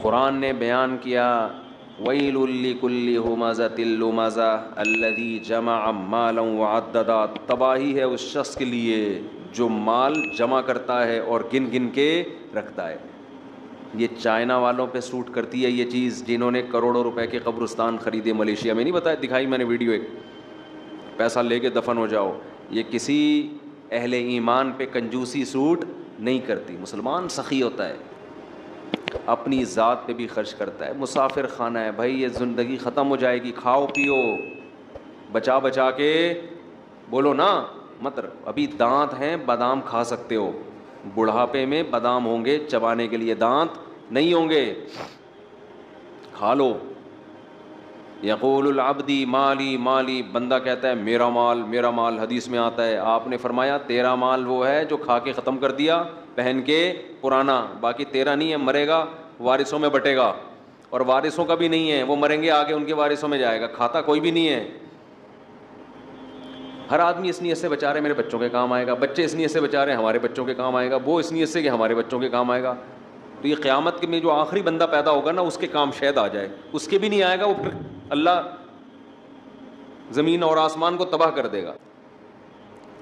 قرآن نے بیان کیا ویل لکل ہمزۃ لمزہ الذی جمع مالا وعددا، تباہی ہے اس شخص کے لیے جو مال جمع کرتا ہے اور گن گن کے رکھتا ہے. یہ چائنا والوں پہ سوٹ کرتی ہے یہ چیز، جنہوں نے کروڑوں روپے کے قبرستان خریدے ملیشیا میں. نہیں بتایا، دکھائی میں نے ویڈیو، ایک پیسہ لے کے دفن ہو جاؤ. یہ کسی اہل ایمان پہ کنجوسی سوٹ نہیں کرتی. مسلمان سخی ہوتا ہے، اپنی ذات پہ بھی خرچ کرتا ہے. مسافر خانہ ہے بھائی، یہ زندگی ختم ہو جائے گی، کھاؤ پیو بچا بچا کے، بولو نا مت. ابھی دانت ہیں، بادام کھا سکتے ہو، بڑھاپے میں بادام ہوں گے چبانے کے لیے، دانت نہیں ہوں گے، کھا لو. یقول العبدی مالی مالی، بندہ کہتا ہے میرا مال میرا مال. حدیث میں آتا ہے، آپ نے فرمایا تیرا مال وہ ہے جو کھا کے ختم کر دیا پہن کے پرانا، باقی تیرا نہیں ہے، مرے گا وارثوں میں بٹے گا. اور وارثوں کا بھی نہیں ہے، وہ مریں گے آگے ان کے وارثوں میں جائے گا، کھاتا کوئی بھی نہیں ہے. ہر آدمی اس نیت سے بچا رہے میرے بچوں کے کام آئے گا، بچے اس نیت سے بچا رہے ہیں ہمارے بچوں کے کام آئے گا، وہ اس نیت سے کہ ہمارے بچوں کے کام آئے گا. تو یہ قیامت میں جو آخری بندہ پیدا ہوگا نا، اس کے کام شاید آ جائے، اس کے بھی نہیں آئے گا، وہ پھر اللہ زمین اور آسمان کو تباہ کر دے گا.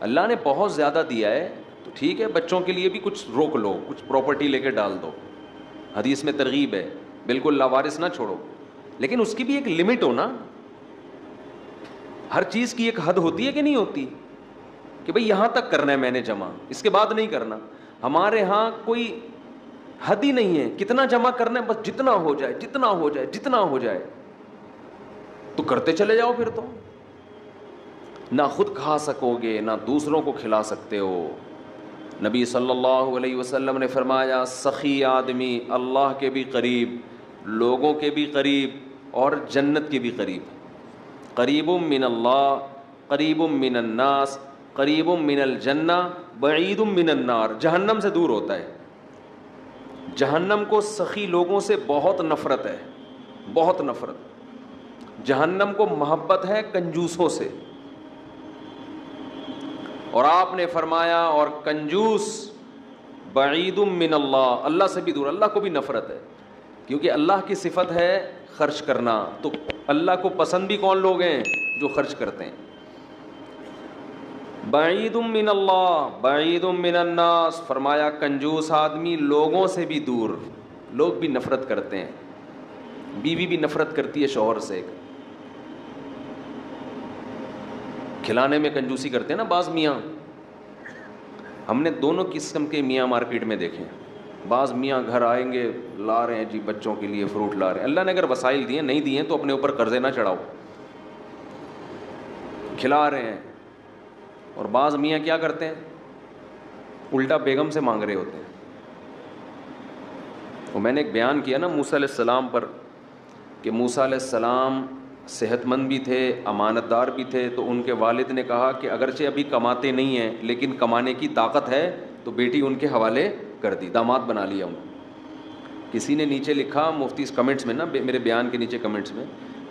اللہ نے بہت زیادہ دیا ہے تو ٹھیک ہے، بچوں کے لیے بھی کچھ روک لو، کچھ پراپرٹی لے کے ڈال دو. حدیث میں ترغیب ہے، بالکل لاوارث نہ چھوڑو، لیکن اس کی بھی ایک لمٹ ہو نا. ہر چیز کی ایک حد ہوتی ہے کہ نہیں ہوتی، کہ بھئی یہاں تک کرنا ہے میں نے جمع، اس کے بعد نہیں کرنا. ہمارے ہاں کوئی حد ہی نہیں ہے، کتنا جمع کرنا ہے، بس جتنا ہو جائے جتنا ہو جائے جتنا ہو جائے تو کرتے چلے جاؤ. پھر تو نہ خود کھا سکو گے نہ دوسروں کو کھلا سکتے ہو. نبی صلی اللہ علیہ وسلم نے فرمایا سخی آدمی اللہ کے بھی قریب، لوگوں کے بھی قریب اور جنت کے بھی قریب. قریب من اللہ، قریب من الناس، قریب من الجنہ، بعید من النار. جہنم سے دور ہوتا ہے. جہنم کو سخی لوگوں سے بہت نفرت ہے، بہت نفرت. جہنم کو محبت ہے کنجوسوں سے. اور آپ نے فرمایا اور کنجوس بعید من اللہ، اللہ سے بھی دور، اللہ کو بھی نفرت ہے. کیونکہ اللہ کی صفت ہے خرچ کرنا، تو اللہ کو پسند بھی کون لوگ ہیں؟ جو خرچ کرتے ہیں. بعید من اللہ بعید من الناس، فرمایا کنجوس آدمی لوگوں سے بھی دور، لوگ بھی نفرت کرتے ہیں. بیوی بھی نفرت کرتی ہے شوہر سے. کھلانے میں کنجوسی کرتے ہیں نا بعض میاں، ہم نے دونوں قسم کے میاں مارکیٹ میں دیکھے ہیں. بعض میاں گھر آئیں گے، لا رہے ہیں جی بچوں کے لیے فروٹ لا رہے ہیں. اللہ نے اگر وسائل دیے نہیں دیے تو اپنے اوپر قرضے نہ چڑھاؤ، کھلا رہے ہیں. اور بعض میاں کیا کرتے ہیں، الٹا بیگم سے مانگ رہے ہوتے ہیں. وہ میں نے ایک بیان کیا نا موسیٰ علیہ السلام پر، کہ موسیٰ علیہ السلام صحت مند بھی تھے، امانت دار بھی تھے. تو ان کے والد نے کہا کہ اگرچہ ابھی کماتے نہیں ہیں لیکن کمانے کی طاقت ہے، تو بیٹی ان کے حوالے کر دی، داماد بنا لیا ان کو. کسی نے نیچے لکھا مفتی کمنٹس میں نا، میرے بیان کے نیچے کمنٹس میں،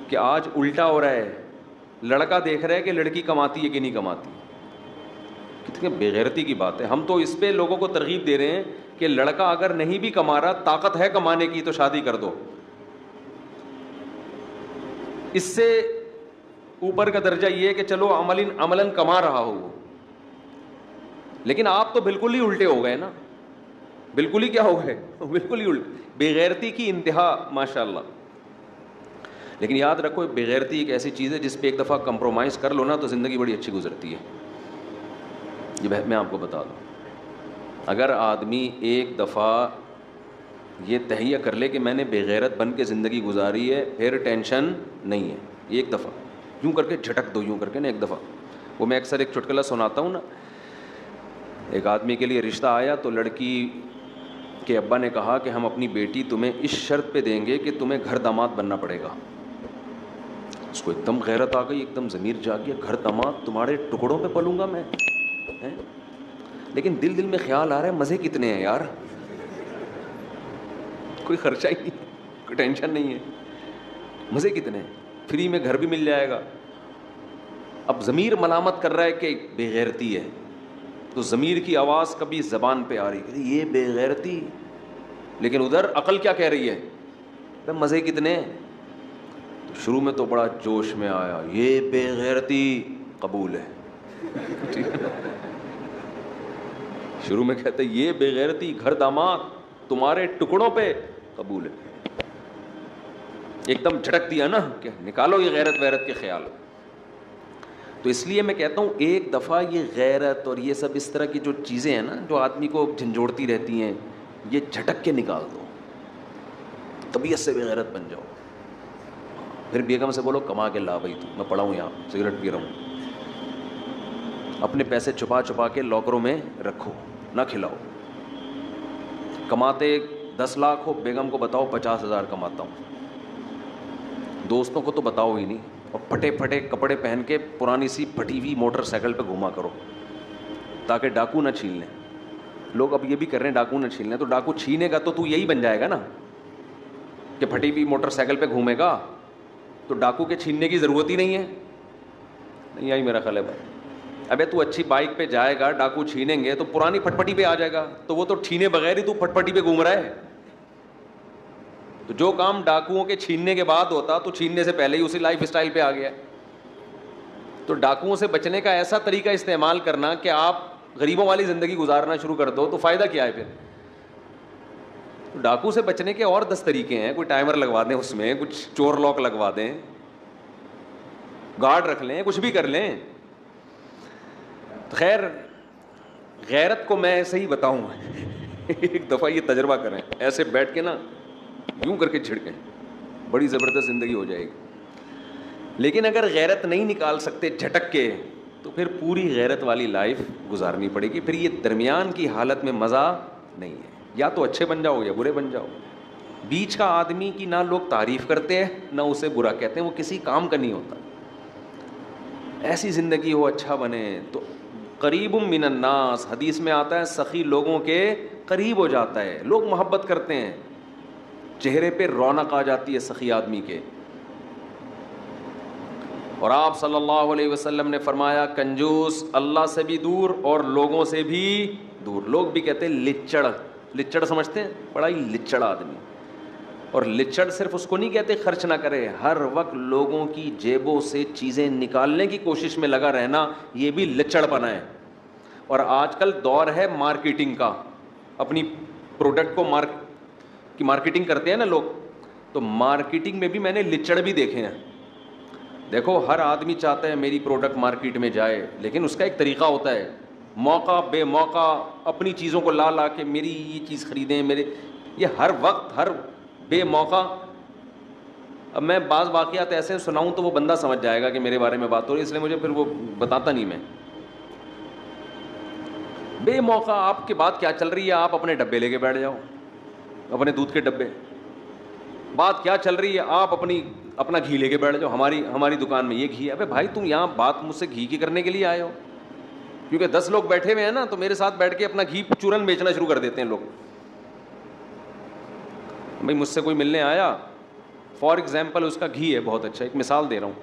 کہ آج الٹا ہو رہا ہے، لڑکا دیکھ رہا ہے کہ لڑکی کماتی ہے کہ نہیں کماتی. کتنے بے غیرتی کی بات ہے. ہم تو اس پہ لوگوں کو ترغیب دے رہے ہیں کہ لڑکا اگر نہیں بھی کما رہا، طاقت ہے کمانے کی تو شادی کر دو. اس سے اوپر کا درجہ یہ ہے کہ چلو عملاً کما رہا ہو وہ. لیکن آپ تو بالکل ہی الٹے ہو گئے نا، بالکل ہی کیا ہو گئے، بالکل ہی الٹے، بے غیرتی کی انتہا ماشاء اللہ. لیکن یاد رکھو بے غیرتی ایک ایسی چیز ہے جس پہ ایک دفعہ کمپرومائز کر لو نا تو زندگی بڑی اچھی گزرتی ہے. یہ میں آپ کو بتا دوں، اگر آدمی ایک دفعہ یہ تہیہ کر لے کہ میں نے بے غیرت بن کے زندگی گزاری ہے، پھر ٹینشن نہیں ہے. ایک دفعہ یوں کر کے جھٹک دو، یوں کر کے نا ایک دفعہ. وہ میں اکثر ایک چٹکلا سناتا ہوں نا. ایک آدمی کے لیے رشتہ آیا تو لڑکی کے ابا نے کہا کہ ہم اپنی بیٹی تمہیں اس شرط پہ دیں گے کہ تمہیں گھر داماد بننا پڑے گا. اس کو ایک دم غیرت آ گئی، ایک دم ضمیر جاگ گیا، گھر داماد تمہارے ٹکڑوں پہ پلوں گا میں. لیکن دل میں خیال آ رہا ہے مزے کتنے ہیں یار، کوئی خرچہ ہی نہیں، کوئی ٹینشن نہیں ہے، مزے کتنے ہیں، فری میں گھر بھی مل جائے گا. اب ضمیر ملامت کر رہا ہے کہ بے غیرتی ہے، تو ضمیر کی آواز کبھی زبان پہ آ رہی ہے یہ بے غیرتی، لیکن ادھر عقل کیا کہہ رہی ہے، مزے کتنے ہیں. تو شروع میں تو بڑا جوش میں آیا, یہ بے غیرتی قبول ہے. ٹھیک ہے نا, شروع میں کہتے یہ بے غیرتی گھر داماد تمہارے ٹکڑوں پہ قبول ہے. ایک دم جھٹک دیا نا کہ نکالو یہ غیرت ویرت کے خیال. تو اس لیے میں کہتا ہوں ایک دفعہ یہ غیرت اور یہ سب اس طرح کی جو چیزیں ہیں نا جو آدمی کو جھنجھوڑتی رہتی ہیں, یہ جھٹک کے نکال دو, طبیعت سے بے غیرت بن جاؤ. پھر بیگم سے بولو کما کے لا بھائی, تو میں پڑا ہوں یہاں سگریٹ پی رہا ہوں. اپنے پیسے چھپا چھپا کے لاکروں میں رکھو, نہ کھلاؤ. کماتے 10 لاکھ ہو, بیگم کو بتاؤ 50,000 کماتا ہوں. دوستوں کو تو بتاؤ ہی نہیں, اور پھٹے پھٹے کپڑے پہن کے پرانی سی پھٹی ہوئی موٹر سائیکل پہ گھوما کرو تاکہ ڈاکو نہ چھین لیں. لوگ اب یہ بھی کر رہے ہیں ڈاکو نہ چھین لیں, تو ڈاکو چھینے گا تو یہی بن جائے گا نا کہ پھٹی ہوئی موٹر سائیکل پہ گھومے گا, تو ڈاکو کے چھیننے کی ضرورت ہی نہیں ہے. نہیں آئی میرا خیال ہے بھائی. ابے تو اچھی بائک پہ جائے گا, ڈاکو چھینیں گے تو پرانی پھٹپٹی پہ آ جائے گا, تو وہ تو چھینے بغیر ہی تو پھٹپٹی پہ گھوم رہا ہے. تو جو کام ڈاکوؤں کے چھیننے کے بعد ہوتا تو چھیننے سے پہلے ہی اسی لائف اسٹائل پہ آ گیا. تو ڈاکوؤں سے بچنے کا ایسا طریقہ استعمال کرنا کہ آپ غریبوں والی زندگی گزارنا شروع کر دو, تو فائدہ کیا ہے پھر. تو ڈاکو سے بچنے کے اور 10 طریقے ہیں. کوئی ٹائمر لگوا دیں, اس میں کچھ چور لاک لگوا دیں, گارڈ رکھ لیں, کچھ بھی کر لیں. خیر غیرت کو میں ایسے ہی بتاؤں ایک دفعہ یہ تجربہ کریں, ایسے بیٹھ کے نا یوں کر کے جھڑکیں, بڑی زبردست زندگی ہو جائے گی. لیکن اگر غیرت نہیں نکال سکتے جھٹک کے, تو پھر پوری غیرت والی لائف گزارنی پڑے گی. پھر یہ درمیان کی حالت میں مزہ نہیں ہے, یا تو اچھے بن جاؤ یا برے بن جاؤ. بیچ کا آدمی کی نہ لوگ تعریف کرتے ہیں نہ اسے برا کہتے ہیں, وہ کسی کام کا نہیں ہوتا. ایسی زندگی ہو, اچھا بنے. تو قریب من الناس, حدیث میں آتا ہے سخی لوگوں کے قریب ہو جاتا ہے, لوگ محبت کرتے ہیں, چہرے پہ رونق آ جاتی ہے سخی آدمی کے. اور آپ صلی اللہ علیہ وسلم نے فرمایا کنجوس اللہ سے بھی دور اور لوگوں سے بھی دور. لوگ بھی کہتے ہیں لچڑ, لچڑ سمجھتے ہیں, بڑا ہی لچڑ آدمی. اور لچڑ صرف اس کو نہیں کہتے خرچ نہ کرے, ہر وقت لوگوں کی جیبوں سے چیزیں نکالنے کی کوشش میں لگا رہنا, یہ بھی لچڑ پنا ہے. اور آج کل دور ہے مارکیٹنگ کا, اپنی پروڈکٹ کو کی مارکیٹنگ کرتے ہیں نا لوگ, تو مارکیٹنگ میں بھی میں نے لچڑ بھی دیکھے ہیں. دیکھو ہر آدمی چاہتا ہے میری پروڈکٹ مارکیٹ میں جائے, لیکن اس کا ایک طریقہ ہوتا ہے, موقع بے موقع اپنی چیزوں کو لا کے میری یہ چیز خریدیں میرے, یہ ہر وقت ہر بے موقع. اب میں بعض واقعات ایسے سناؤں تو وہ بندہ سمجھ جائے گا کہ میرے بارے میں بات ہو رہی ہے, اس لیے مجھے پھر وہ بتاتا نہیں میں. بے موقع آپ کی بات کیا چل رہی ہے, آپ اپنے ڈبے لے کے بیٹھ جاؤ, اپنے دودھ کے ڈبے. بات کیا چل رہی ہے, آپ اپنا گھی لے کے بیٹھ جاؤ, ہماری دکان میں یہ گھی ہے. ابے بھائی تم یہاں بات مجھ سے گھی کی کرنے کے لیے آئے ہو, کیونکہ 10 لوگ بیٹھے ہوئے ہیں نا, تو میرے ساتھ بیٹھ کے اپنا گھی چورن بیچنا شروع کر دیتے ہیں لوگ. بھائی مجھ سے کوئی ملنے آیا, فار ایگزامپل اس کا گھی ہے بہت اچھا, ایک مثال دے رہا ہوں,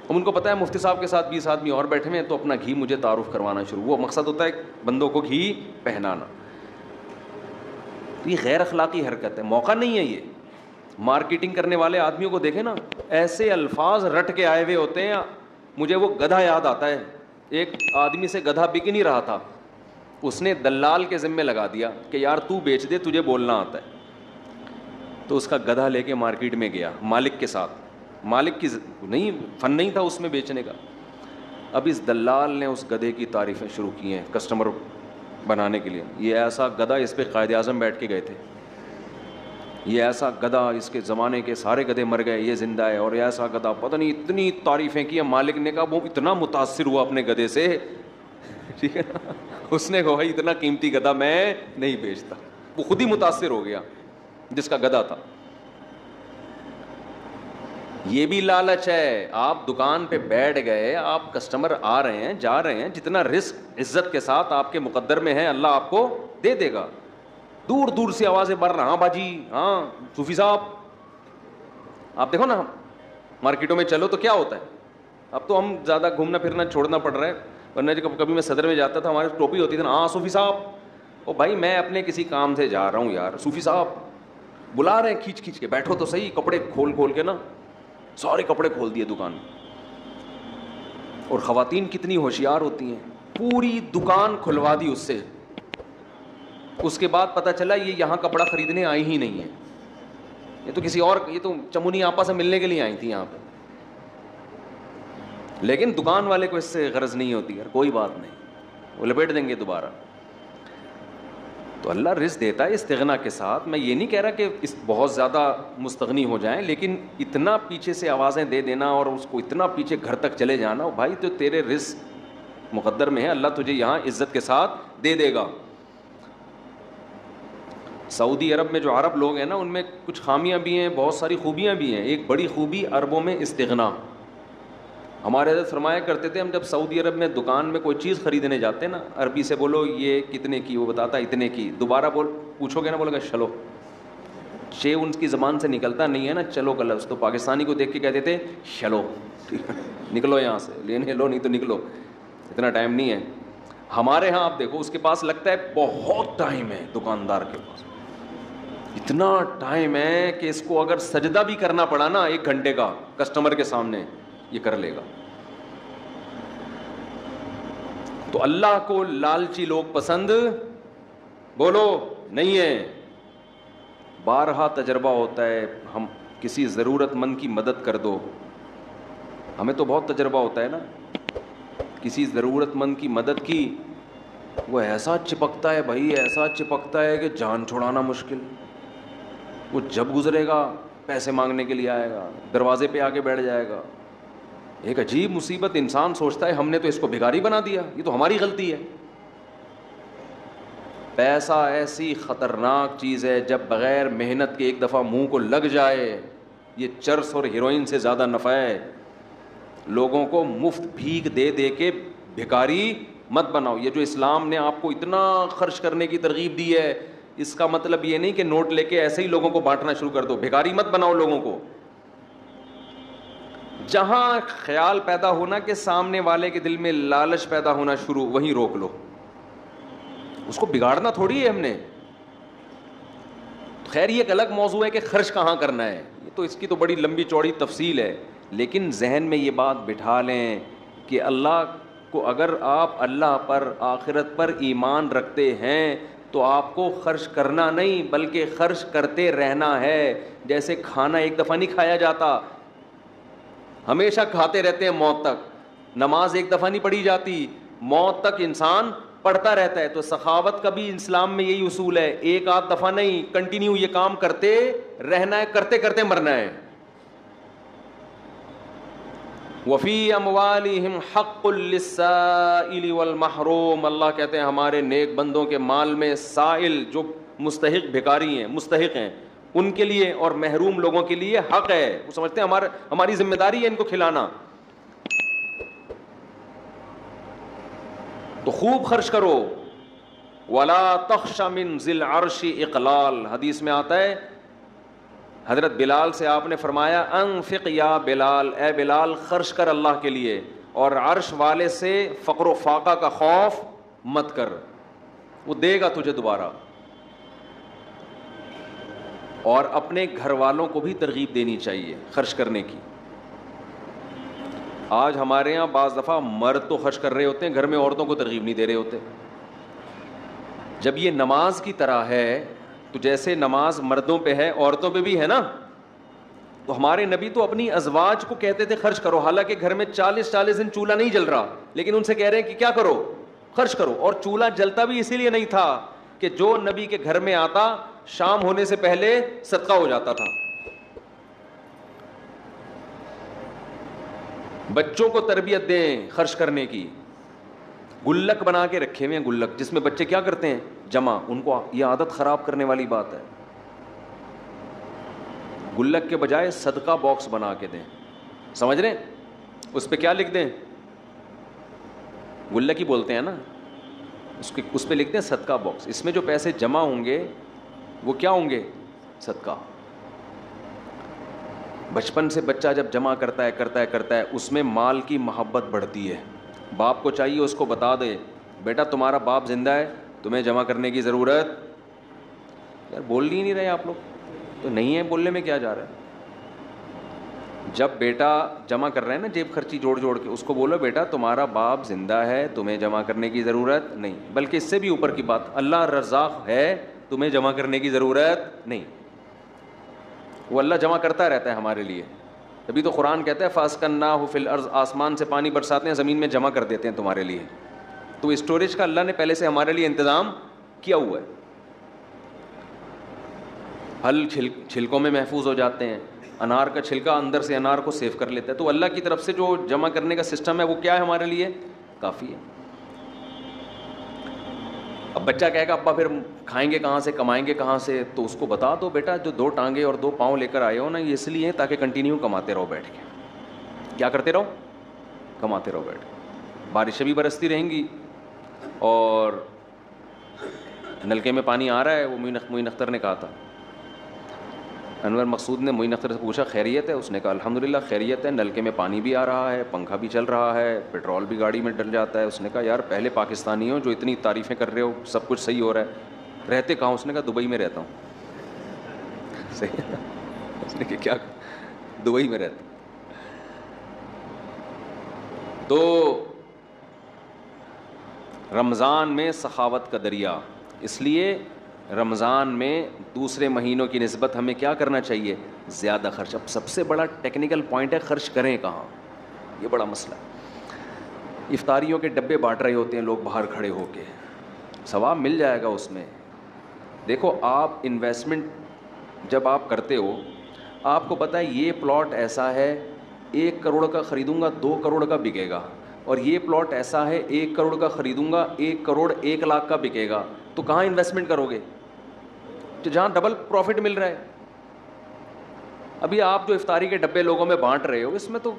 اب ان کو پتہ ہے مفتی صاحب کے ساتھ 20 آدمی اور بیٹھے ہوئے ہیں, تو اپنا گھی مجھے تعارف کروانا شروع. وہ مقصد ہوتا ہے بندوں کو گھی پہنانا. یہ غیر اخلاقی حرکت ہے, موقع نہیں ہے. یہ مارکیٹنگ کرنے والے آدمیوں کو دیکھیں نا, ایسے الفاظ رٹ کے آئے ہوئے ہوتے ہیں. مجھے وہ گدھا یاد آتا ہے, ایک آدمی سے گدھا بک نہیں رہا تھا, اس نے دلال کے ذمے لگا دیا کہ یار تو بیچ دے, تجھے بولنا آتا ہے. تو اس کا گدھا لے کے مارکیٹ میں گیا مالک کے ساتھ, مالک کی نہیں فن نہیں تھا اس میں بیچنے کا. اب اس دلال نے اس گدھے کی تعریفیں شروع کی ہیں کسٹمر بنانے کے لیے. یہ ایسا گدھا, اس پہ قائد اعظم بیٹھ کے گئے تھے, یہ ایسا گدھا, اس کے زمانے کے سارے گدھے مر گئے, یہ زندہ ہے, اور ایسا گدھا, پتہ نہیں اتنی تعریفیں کی. مالک نے کہا وہ اتنا متاثر ہوا اپنے گدھے سے, ٹھیک ہے نا, اس نے کہا اتنا قیمتی گدھا میں نہیں بیچتا. وہ خود ہی متاثر ہو گیا جس کا گدھا تھا. یہ بھی لالچ ہے. آپ دکان پہ بیٹھ گئے, آپ کسٹمر آ رہے ہیں جا رہے ہیں, جتنا رزق عزت کے ساتھ آپ کے مقدر میں ہے اللہ آپ کو دے دے گا. دور دور سے آوازیں بڑھ رہا, ہاں باجی, ہاں صوفی صاحب. آپ دیکھو نا مارکیٹوں میں چلو تو کیا ہوتا ہے, اب تو ہم زیادہ گھومنا پھرنا چھوڑنا پڑ رہا ہے, ورنہ جب کبھی میں صدر میں جاتا تھا ہمارے ٹوپی ہوتی تھی نا, ہاں صوفی صاحب. او بھائی میں اپنے کسی کام سے جا رہا ہوں یار, صوفی صاحب. بلا رہے ہیں کھینچ کھینچ کے, بیٹھو تو صحیح, کپڑے کھول کھول کے نا سارے کپڑے کھول دیے دکان میں. اور خواتین کتنی ہوشیار ہوتی ہیں, پوری دکان کھلوا دی اس سے, اس کے بعد پتہ چلا یہ یہاں کپڑا خریدنے آئی ہی نہیں ہے, یہ تو کسی اور, یہ تو چمنی آپا سے ملنے کے لیے آئی تھی یہاں پہ. لیکن دکان والے کو اس سے غرض نہیں ہوتی, یار کوئی بات نہیں, وہ لپیٹ دیں گے دوبارہ. تو اللہ رزق دیتا ہے استغنا کے ساتھ. میں یہ نہیں کہہ رہا کہ اس بہت زیادہ مستغنی ہو جائیں, لیکن اتنا پیچھے سے آوازیں دے دینا اور اس کو اتنا پیچھے گھر تک چلے جانا, بھائی تو تیرے رزق مقدر میں ہے, اللہ تجھے یہاں عزت کے ساتھ دے دے گا. سعودی عرب میں جو عرب لوگ ہیں نا, ان میں کچھ خامیاں بھی ہیں, بہت ساری خوبیاں بھی ہیں. ایک بڑی خوبی عربوں میں استغنا. ہمارے حضرت فرمایا کرتے تھے, ہم جب سعودی عرب میں دکان میں کوئی چیز خریدنے جاتے ہیں نا, عربی سے بولو یہ کتنے کی, وہ بتاتا اتنے کی, دوبارہ پوچھو گے نا, بولے گا چلو. ان کی زبان سے نکلتا نہیں ہے نا چلو کا لفظ, تو پاکستانی کو دیکھ کے کہتے تھے چلو نکلو یہاں سے, لینے لو نہیں تو نکلو, اتنا ٹائم نہیں ہے. ہمارے ہاں آپ دیکھو, اس کے پاس لگتا ہے بہت ٹائم ہے, دکاندار کے پاس اتنا ٹائم ہے کہ اس کو اگر سجدہ بھی کرنا پڑا نا 1 گھنٹے کا کسٹمر کے سامنے, یہ کر لے گا. تو اللہ کو لالچی لوگ پسند بولو نہیں ہے. بارہا تجربہ ہوتا ہے, ہم کسی ضرورت مند کی مدد کر دو, ہمیں تو بہت تجربہ ہوتا ہے نا, کسی ضرورت مند کی مدد کی, وہ ایسا چپکتا ہے بھائی, ایسا چپکتا ہے کہ جان چھڑانا مشکل. وہ جب گزرے گا پیسے مانگنے کے لیے آئے گا, دروازے پہ آ کے بیٹھ جائے گا. ایک عجیب مصیبت, انسان سوچتا ہے ہم نے تو اس کو بھکاری بنا دیا, یہ تو ہماری غلطی ہے. پیسہ ایسی خطرناک چیز ہے, جب بغیر محنت کے ایک دفعہ منہ کو لگ جائے, یہ چرس اور ہیروئن سے زیادہ نفع ہے. لوگوں کو مفت بھیک دے دے کے بھکاری مت بناؤ. یہ جو اسلام نے آپ کو اتنا خرچ کرنے کی ترغیب دی ہے, اس کا مطلب یہ نہیں کہ نوٹ لے کے ایسے ہی لوگوں کو بانٹنا شروع کر دو. بھکاری مت بناؤ لوگوں کو. جہاں خیال پیدا ہونا کہ سامنے والے کے دل میں لالچ پیدا ہونا شروع, وہیں روک لو. اس کو بگاڑنا تھوڑی ہے ہم نے. خیر یہ ایک الگ موضوع ہے کہ خرچ کہاں کرنا ہے, یہ تو اس کی تو بڑی لمبی چوڑی تفصیل ہے. لیکن ذہن میں یہ بات بٹھا لیں کہ اللہ کو, اگر آپ اللہ پر آخرت پر ایمان رکھتے ہیں تو آپ کو خرچ کرنا نہیں بلکہ خرچ کرتے رہنا ہے. جیسے کھانا ایک دفعہ نہیں کھایا جاتا, ہمیشہ کھاتے رہتے ہیں موت تک. نماز ایک دفعہ نہیں پڑھی جاتی, موت تک انسان پڑھتا رہتا ہے. تو سخاوت کا بھی اسلام میں یہی اصول ہے, 1 آدھ دفعہ نہیں, کنٹینیو یہ کام کرتے رہنا ہے, کرتے کرتے مرنا ہے. وفی اموالہم حق للسائل والمحروم, اللہ کہتے ہیں ہمارے نیک بندوں کے مال میں سائل جو مستحق بھکاری ہیں, مستحق ہیں, ان کے لیے اور محروم لوگوں کے لیے حق ہے. وہ سمجھتے ہیں ہماری ذمہ داری ہے ان کو کھلانا. تو خوب خرچ کرو. ولا تخش من ذی العرش اقلال, حدیث میں آتا ہے, حضرت بلال سے آپ نے فرمایا انفق یا بلال, اے بلال خرچ کر اللہ کے لیے, اور عرش والے سے فقر و فاقہ کا خوف مت کر, وہ دے گا تجھے دوبارہ. اور اپنے گھر والوں کو بھی ترغیب دینی چاہیے خرچ کرنے کی. آج ہمارے یہاں بعض دفعہ مرد تو خرچ کر رہے ہوتے ہیں, گھر میں عورتوں کو ترغیب نہیں دے رہے ہوتے. جب یہ نماز کی طرح ہے تو جیسے نماز مردوں پہ ہے عورتوں پہ بھی ہے نا, تو ہمارے نبی تو اپنی ازواج کو کہتے تھے خرچ کرو, حالانکہ گھر میں 40 دن چولہا نہیں جل رہا, لیکن ان سے کہہ رہے ہیں کہ کیا کرو, خرچ کرو. اور چولہا جلتا بھی اسی لیے نہیں تھا کہ جو نبی کے گھر میں آتا شام ہونے سے پہلے صدقہ ہو جاتا تھا. بچوں کو تربیت دیں خرچ کرنے کی. گلک بنا کے رکھے ہوئے ہیں, گلک جس میں بچے کیا کرتے ہیں جمع, ان کو یہ عادت خراب کرنے والی بات ہے. گلک کے بجائے صدقہ باکس بنا کے دیں, سمجھ رہے ہیں, اس پہ کیا لکھ دیں, گلک ہی بولتے ہیں نا, اس پہ لکھتے ہیں صدقہ باکس. اس میں جو پیسے جمع ہوں گے وہ کیا ہوں گے, صدقہ. بچپن سے بچہ جب جمع کرتا ہے اس میں مال کی محبت بڑھتی ہے. باپ کو چاہیے اس کو بتا دے بیٹا تمہارا باپ زندہ ہے, تمہیں جمع کرنے کی ضرورت, یار بول ہی نہیں رہے آپ لوگ, تو نہیں ہے بولنے میں کیا جا رہا ہے. جب بیٹا جمع کر رہے ہیں نا جیب خرچی جوڑ جوڑ کے, اس کو بولو بیٹا تمہارا باپ زندہ ہے, تمہیں جمع کرنے کی ضرورت نہیں, بلکہ اس سے بھی اوپر کی بات, اللہ رزاق ہے, تمہیں جمع کرنے کی ضرورت نہیں. وہ اللہ جمع کرتا رہتا ہے ہمارے لیے. تبھی تو قرآن کہتا ہے فَأَسْكَنَّاهُ فِي الْأَرْضِ, آسمان سے پانی برساتے ہیں, زمین میں جمع کر دیتے ہیں تمہارے لیے. تو اسٹوریج کا اللہ نے پہلے سے ہمارے لیے انتظام کیا ہوا ہے. پھل چھلکوں میں محفوظ ہو جاتے ہیں, انار کا چھلکا اندر سے انار کو سیو کر لیتا ہے. تو اللہ کی طرف سے جو جمع کرنے کا سسٹم ہے وہ کیا ہے ہمارے لیے, کافی ہے. اب بچہ کہے گا ابا پھر کھائیں گے کہاں سے, کمائیں گے کہاں سے, تو اس کو بتا دو بیٹا جو 2 ٹانگیں اور 2 پاؤں لے کر آئے ہو نا, یہ اس لیے تاکہ کنٹینیو کماتے رہو بیٹھ کے. کیا کرتے رہو, کماتے رہو بیٹھ کے. بارشیں بھی برستی رہیں گی اور نلکے میں پانی آ رہا ہے. وہ معین اختر نے کہا تھا, انور مقصود نے معین اختر سے پوچھا خیریت ہے, اس نے کہا الحمدللہ خیریت ہے, نلکے میں پانی بھی آ رہا ہے, پنکھا بھی چل رہا ہے, پیٹرول بھی گاڑی میں ڈل جاتا ہے. اس نے کہا یار پہلے پاکستانی ہو جو اتنی تعریفیں کر رہے ہو, سب کچھ صحیح ہو رہا ہے, رہتے کہاں؟ اس نے کہا دبئی میں رہتا ہوں. صحیح ہے. اس نے کہا کیا, دبئی میں رہتا. تو رمضان میں سخاوت کا دریا, اس لیے رمضان میں دوسرے مہینوں کی نسبت ہمیں کیا کرنا چاہیے, زیادہ خرچ. اب سب سے بڑا ٹیکنیکل پوائنٹ ہے خرچ کریں کہاں, یہ بڑا مسئلہ ہے. افطاریوں کے ڈبے بانٹ رہے ہوتے ہیں لوگ باہر کھڑے ہو کے, ثواب مل جائے گا اس میں. دیکھو آپ انویسٹمنٹ جب آپ کرتے ہو, آپ کو پتہ ہے یہ پلاٹ ایسا ہے 1 کروڑ کا خریدوں گا 2 کروڑ کا بکے گا, اور یہ پلاٹ ایسا ہے 1 کروڑ کا خریدوں گا 1 کروڑ 1 لاکھ کا بکے گا. تو کہاں انویسٹمنٹ کرو گے, تو جہاں ڈبل پروفٹ مل رہا ہے. ابھی آپ جو افطاری کے ڈبے لوگوں میں بانٹ رہے ہو, اس میں تو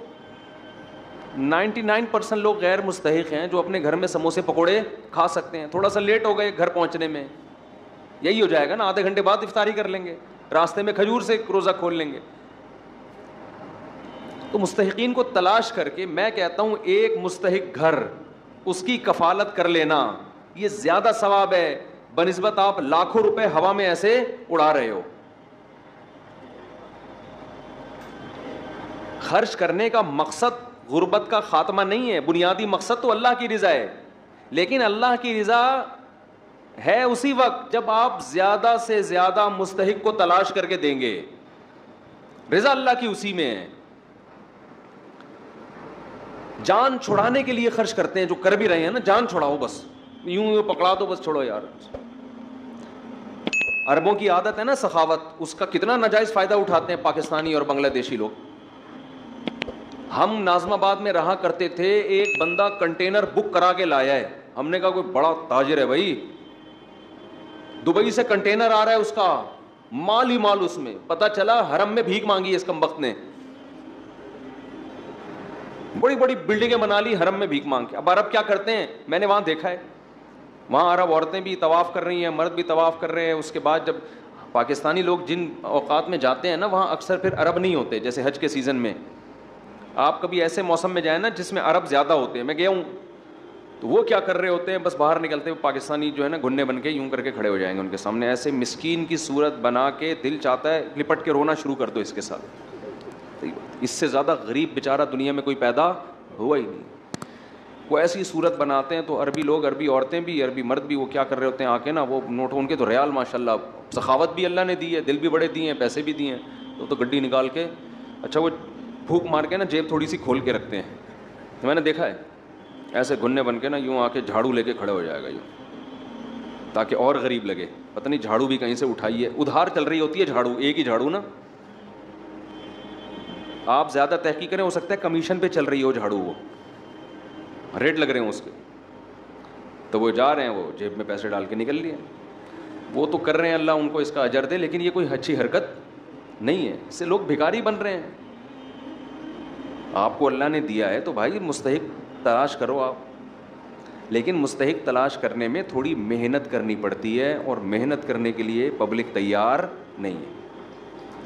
99% لوگ غیر مستحق ہیں جو اپنے گھر میں سموسے پکوڑے کھا سکتے ہیں. تھوڑا سا لیٹ ہو گئے گھر پہنچنے میں, یہی ہو جائے گا نا, آدھے گھنٹے بعد افطاری کر لیں گے, راستے میں کھجور سے روزہ کھول لیں گے. تو مستحقین کو تلاش کر کے, میں کہتا ہوں ایک مستحق گھر, اس کی کفالت کر لینا, یہ زیادہ ثواب ہے بنسبت آپ لاکھوں روپے ہوا میں ایسے اڑا رہے ہو. خرچ کرنے کا مقصد غربت کا خاتمہ نہیں ہے, بنیادی مقصد تو اللہ کی رضا ہے. لیکن اللہ کی رضا ہے اسی وقت جب آپ زیادہ سے زیادہ مستحق کو تلاش کر کے دیں گے. رضا اللہ کی اسی میں ہے. جان چھڑانے کے لیے خرچ کرتے ہیں, جو کر بھی رہے ہیں نا, جان چھڑاؤ بس, یوں پکڑا دو بس, چھوڑو یار. عربوں کی عادت ہے نا سخاوت, اس کا کتنا ناجائز فائدہ اٹھاتے ہیں پاکستانی اور بنگلہ دیشی لوگ. ہم ناظم آباد میں رہا کرتے تھے, ایک بندہ کنٹینر بک کرا کے لایا ہے, ہم نے کہا کوئی بڑا تاجر ہے بھائی, دبئی سے کنٹینر آ رہا ہے, اس کا مال ہی مال اس میں. پتہ چلا حرم میں بھیک مانگی ہے اس کمبخت نے, بڑی بڑی بلڈنگیں بنا لی حرم میں بھیک مانگ کے. اب عرب کیا کرتے ہیں, میں نے وہاں دیکھا ہے, وہاں عرب عورتیں بھی طواف کر رہی ہیں, مرد بھی طواف کر رہے ہیں. اس کے بعد جب پاکستانی لوگ جن اوقات میں جاتے ہیں نا, وہاں اکثر پھر عرب نہیں ہوتے. جیسے حج کے سیزن میں آپ کبھی ایسے موسم میں جائیں نا جس میں عرب زیادہ ہوتے ہیں, میں گیا ہوں, تو وہ کیا کر رہے ہوتے ہیں, بس باہر نکلتے ہوئے پاکستانی جو ہے نا گھنے بن کے یوں کر کے کھڑے ہو جائیں گے ان کے سامنے, ایسے مسکین کی صورت بنا کے, دل چاہتا ہے لپٹ کے رونا شروع کر دو اس کے ساتھ. اس سے زیادہ غریب بیچارہ دنیا میں کوئی پیدا ہوا ہی نہیں. وہ ایسی صورت بناتے ہیں. تو عربی لوگ, عربی عورتیں بھی, عربی مرد بھی, وہ کیا کر رہے ہوتے ہیں, آ کے نا وہ نوٹ, ان کے تو ریال ماشاء اللہ, سخاوت بھی اللہ نے دی ہے, دل بھی بڑے دیے ہیں, پیسے بھی دیے ہیں, تو گڈی نکال کے, اچھا وہ پھونک مار کے نا جیب تھوڑی سی کھول کے رکھتے ہیں. تو میں نے دیکھا ہے ایسے گھنے بن کے نا یوں آ کے جھاڑو لے کے کھڑے ہو جائے گا یوں, تاکہ اور غریب لگے. پتہ نہیں جھاڑو بھی کہیں سے اٹھائی ہے, ادھار چل رہی ہوتی ہے جھاڑو, ایک ہی جھاڑو نا, آپ زیادہ تحقیق کریں, ہو سکتا ہے کمیشن پہ چل رہی ہو جھاڑو, وہ ریٹ لگ رہے ہیں اس کے, تو وہ جا رہے ہیں, وہ جیب میں پیسے ڈال کے نکل لیے. وہ تو کر رہے ہیں, اللہ ان کو اس کا اجر دے, لیکن یہ کوئی اچھی حرکت نہیں ہے, اس سے لوگ بھکاری بن رہے ہیں. آپ کو اللہ نے دیا ہے تو بھائی مستحق تلاش کرو آپ, لیکن مستحق تلاش کرنے میں تھوڑی محنت کرنی پڑتی ہے, اور محنت کرنے کے لیے پبلک تیار نہیں ہے.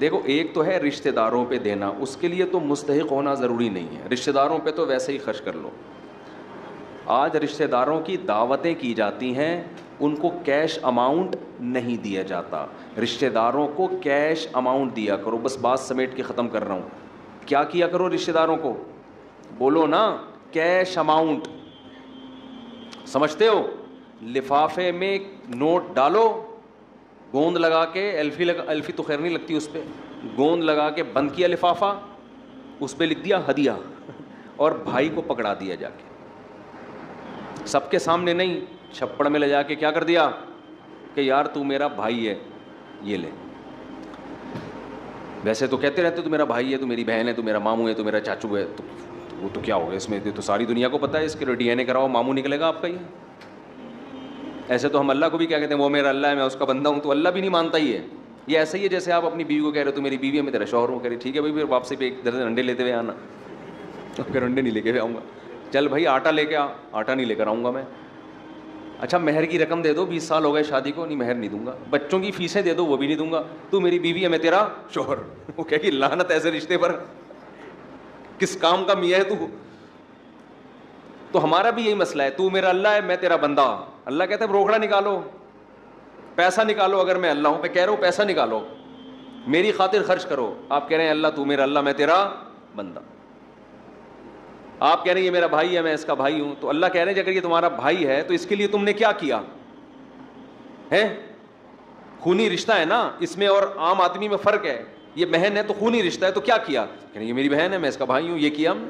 دیکھو ایک تو ہے رشتہ داروں پہ دینا, اس کے لیے تو مستحق ہونا ضروری نہیں ہے, رشتہ داروں پہ تو ویسے ہی خرچ کر لو. آج رشتہ داروں کی دعوتیں کی جاتی ہیں, ان کو کیش اماؤنٹ نہیں دیا جاتا. رشتہ داروں کو کیش اماؤنٹ دیا کرو. بس بات سمیٹ کے ختم کر رہا ہوں. کیا کیا کرو رشتہ داروں کو؟ بولو نا, کیش اماؤنٹ. سمجھتے ہو؟ لفافے میں نوٹ ڈالو, گوند لگا کے, الفی تو خیر نہیں لگتی اس پہ, گوند لگا کے بند کیا لفافہ, اس پہ لکھ دیا ہدیہ, اور بھائی کو پکڑا دیا جا کے, سب کے سامنے نہیں, چھپڑ میں لے جا کے کیا کر دیا کہ یار تو میرا بھائی ہے, یہ لے. ویسے تو کہتے رہتے تو میرا بھائی ہے, تو میری بہن ہے, تو میرا ماموں ہے, تو میرا چاچو ہے, تو وہ تو کیا ہو گیا اس میں, تو ساری دنیا کو پتہ ہے, اس کے ڈی این اے کراؤ ماموں نکلے گا آپ کا. یہ ایسے تو ہم اللہ کو بھی کیا کہتے ہیں, وہ میرا اللہ ہے, میں اس کا بندہ ہوں, تو اللہ بھی نہیں مانتا ہی ہے. یہ ایسا ہی ہے جیسے آپ اپنی بیوی کو کہہ رہے ہو تو میری بیوی ہے, میں تیرا شوہر ہوں. کہہ رہے ٹھیک ہے بھائی, پھر واپسی پہ ایک درجن انڈے لیتے ہوئے آنا. پھر انڈے نہیں لے کے آؤں گا. چل بھائی آٹا لے کے آ, آٹا نہیں لے کر آؤں گا میں. اچھا مہر کی رقم دے دو, 20 سال ہو گئے شادی کو, نہیں مہر نہیں دوں گا. بچوں کی فیسیں دے دو, وہ بھی نہیں دوں گا. تو میری بیوی ہے, میں تیرا شوہر. وہ کہے گی لعنت ایسے رشتے پر, کس کام کا میاں ہے تو. تو ہمارا بھی یہی مسئلہ ہے, تو میرا اللہ ہے, میں تیرا بندہ. اللہ کہتا ہے روکڑا نکالو, پیسہ نکالو. اگر میں اللہ ہوں, میں کہہ رہا ہوں پیسہ نکالو, میری خاطر خرچ کرو. آپ کہہ رہے ہیں اللہ تو میرا اللہ, میں تیرا بندہ. آپ کہہ رہے ہیں یہ میرا بھائی ہے, میں اس کا بھائی ہوں. تو اللہ کہہ رہے ہیں اگر یہ تمہارا بھائی ہے تو اس کے لیے تم نے کیا کیا ہے؟ خونی رشتہ ہے نا اس میں, اور عام آدمی میں فرق ہے. یہ بہن ہے تو خونی رشتہ ہے, تو کیا کیا؟ کہہ رہے ہیں یہ میری بہن ہے, میں اس کا بھائی ہوں, یہ کیا ہم نے.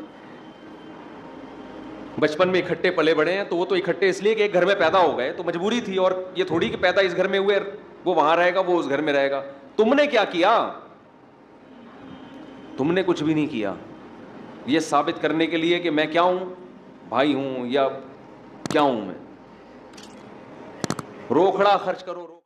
بچپن میں اکٹھے پلے بڑے ہیں, تو وہ تو اکٹھے اس لیے کہ ایک گھر میں پیدا ہو گئے, تو مجبوری تھی. اور یہ تھوڑی کہ پیدا اس گھر میں ہوئے, وہ وہاں رہے گا, وہ اس گھر میں رہے گا. تم نے کیا کیا؟ تم نے کچھ بھی نہیں کیا. یہ ثابت کرنے کے لیے کہ میں کیا ہوں, بھائی ہوں یا کیا ہوں میں. روکھڑا خرچ کرو.